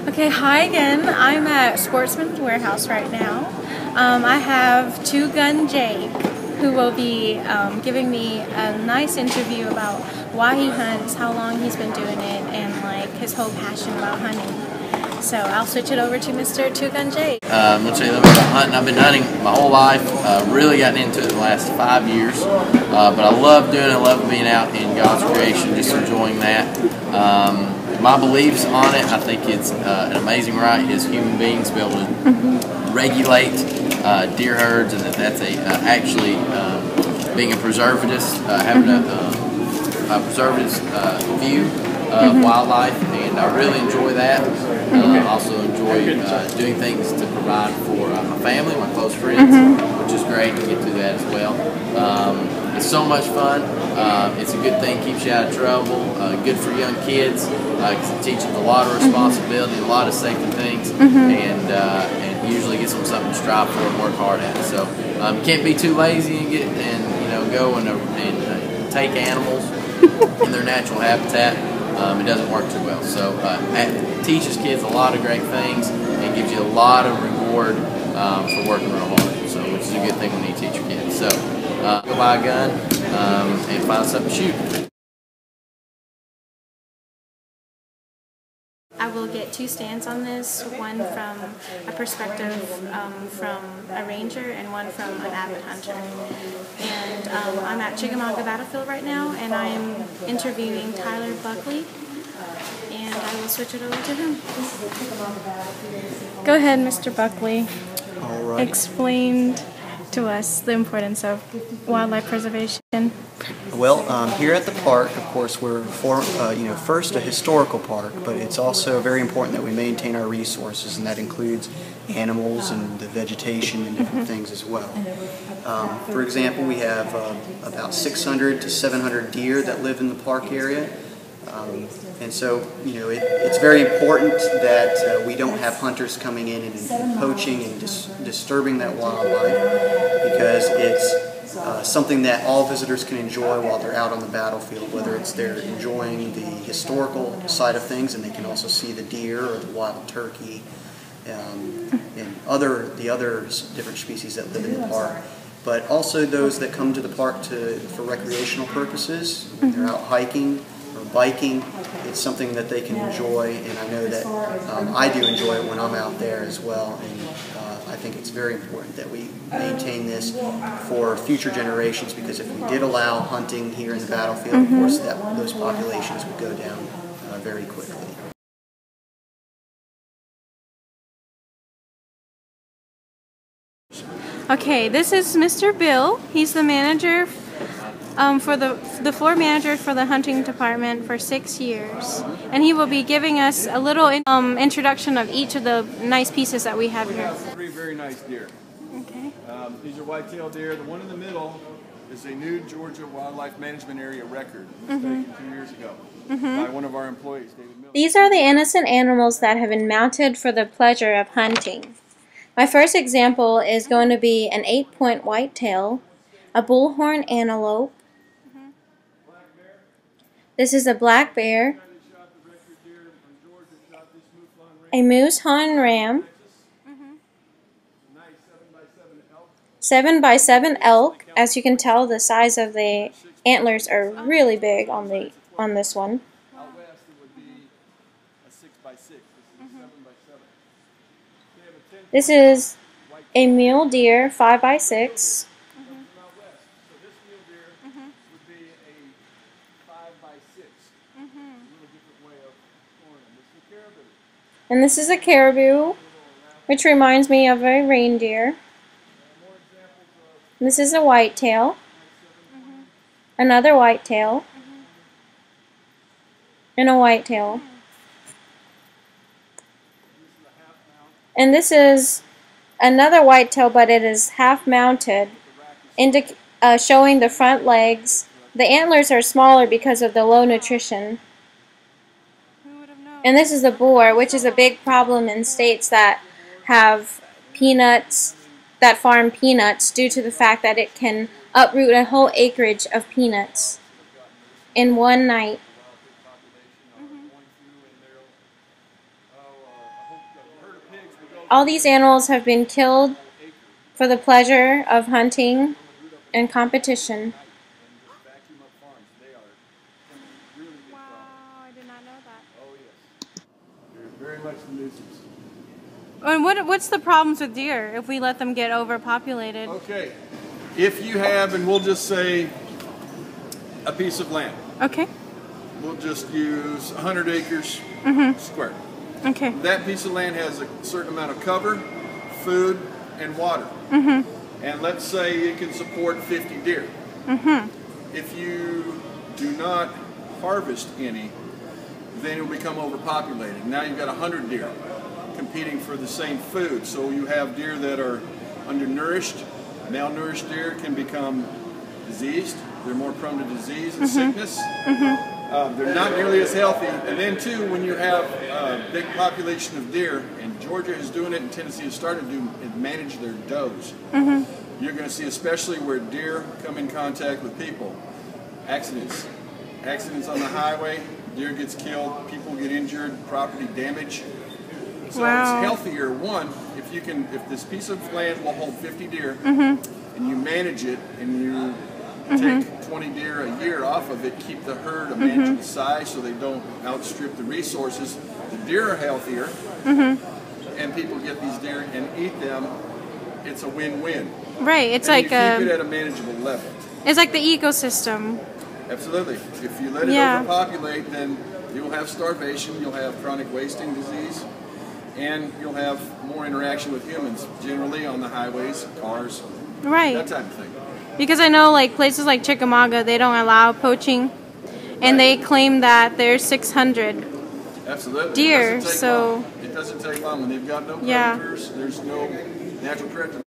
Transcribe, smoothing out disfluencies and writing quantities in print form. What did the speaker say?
Okay, hi again. I'm at Sportsman's Warehouse right now. I have Two Gun Jake, who will be giving me a nice interview about why he hunts, how long he's been doing it, and like his whole passion about hunting. So I'll switch it over to Mr. Two Gun Jake. I'm going to tell you a little bit about hunting. I've been hunting my whole life, really gotten into it the last 5 years, but I love doing it, I love being out in God's creation, just enjoying that. My beliefs on it, I think it's an amazing right as human beings to be able to regulate deer herds, and that's actually being a preservativist, having a preservativist view of wildlife, and I really enjoy that. I also enjoy doing things to provide for my family, my close friends, which is great to get to that as well. It's so much fun. It's a good thing, keeps you out of trouble, good for young kids, because it teaches a lot of responsibility, a lot of safety things, and usually gets them something to strive for and work hard at. So can't be too lazy and go and take animals in their natural habitat. It doesn't work too well. So it teaches kids a lot of great things and gives you a lot of reward for working real hard. So which is a good thing when you teach your kids. So go buy a gun and find something to shoot. I will get two stands on this, one from a perspective from a ranger and one from an avid hunter. And I'm at Chickamauga Battlefield right now, and I'm interviewing Tyler Buckley, and I will switch it over to him. Go ahead, Mr. Buckley. All right. Explain to us the importance of wildlife preservation. Well, here at the park, of course, we're first a historical park, but it's also very important that we maintain our resources, and that includes animals and the vegetation and different things as well. For example, we have about 600 to 700 deer that live in the park area. And so, it's very important that we don't have hunters coming in and poaching and disturbing that wildlife, because it's something that all visitors can enjoy while they're out on the battlefield, whether it's they're enjoying the historical side of things, and they can also see the deer or the wild turkey and the other different species that live in the park. But also those that come to the park for recreational purposes. They're out hiking or biking. It's something that they can enjoy, and I know that I do enjoy it when I'm out there as well. And I think it's very important that we maintain this for future generations, because if we did allow hunting here in the battlefield, of course, those populations would go down very quickly. Okay, this is Mr. Bill. He's the manager for the floor manager for the hunting department for 6 years, and he will be giving us a little introduction of each of the nice pieces that we have here. We have three very nice deer. Okay. These are white-tailed deer. The one in the middle is a new Georgia Wildlife Management Area record. It was taken 2 years ago by one of our employees, David Miller. These are the innocent animals that have been mounted for the pleasure of hunting. My first example is going to be an 8-point whitetail, a bullhorn antelope. This is a black bear, a moose horn ram, 7x7 elk. As you can tell, the size of the antlers are really big on this one. Out west, it would be a 6x6. This is a 7x7. This is a mule deer, 5x6. And this is a caribou, which reminds me of a reindeer. This is a whitetail, another whitetail, and a whitetail. And this is another whitetail, but it is half mounted, showing the front legs. The antlers are smaller because of the low nutrition. And this is a boar, which is a big problem in states that have peanuts, that farm peanuts, due to the fact that it can uproot a whole acreage of peanuts in one night. all these animals have been killed for the pleasure of hunting and competition. Wow, I did not know that. Oh yes, they're very much the nuisance. And what's the problems with deer if we let them get overpopulated? Okay, if you have, and we'll just say a piece of land. Okay. We'll just use 100 acres square. Okay. That piece of land has a certain amount of cover, food, and water. And let's say it can support 50 deer. If you do not harvest any, then it will become overpopulated. Now you've got 100 deer competing for the same food. So you have deer that are undernourished. Malnourished deer can become diseased. They're more prone to disease and sickness. They're not nearly as healthy. And then too, when you have a big population of deer, and Georgia is doing it and Tennessee has started to do it, manage their does. You're going to see, especially where deer come in contact with people, accidents. Accidents on the highway, deer gets killed, people get injured, property damage. So Wow. it's healthier, one, if this piece of land will hold 50 deer, and you manage it, and you take 20 deer a year off of it, keep the herd a manageable size so they don't outstrip the resources, the deer are healthier, and people get these deer and eat them. It's a win-win. Right. It's And like you keep it at a manageable level. it's like the ecosystem. Absolutely. If you let it overpopulate, then you'll have starvation, you'll have chronic wasting disease, and you'll have more interaction with humans, generally on the highways, cars, Right. that type of thing. Because I know like places like Chickamauga, they don't allow poaching, and they claim that there's 600 Absolutely. deer. It doesn't take long. It doesn't take long when they've got no predators. There's no natural predators.